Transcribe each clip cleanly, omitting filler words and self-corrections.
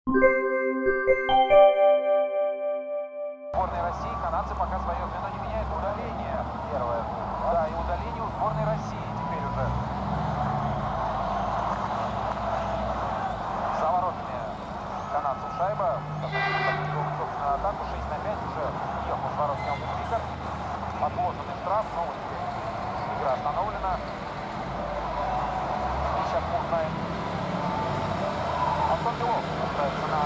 Сборной России канадцы пока свое звено не меняют. Удаление первое. Да, и удаление у сборной России теперь уже. За воротами канадцев шайба. Собственно, атаку 6-5 уже ехал с ворот Мелвин Рикард. Отложенный штраф, но теперь игра остановлена. И сейчас мы узнаем. Антон Белов устраивается на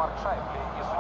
Марк Шайбли из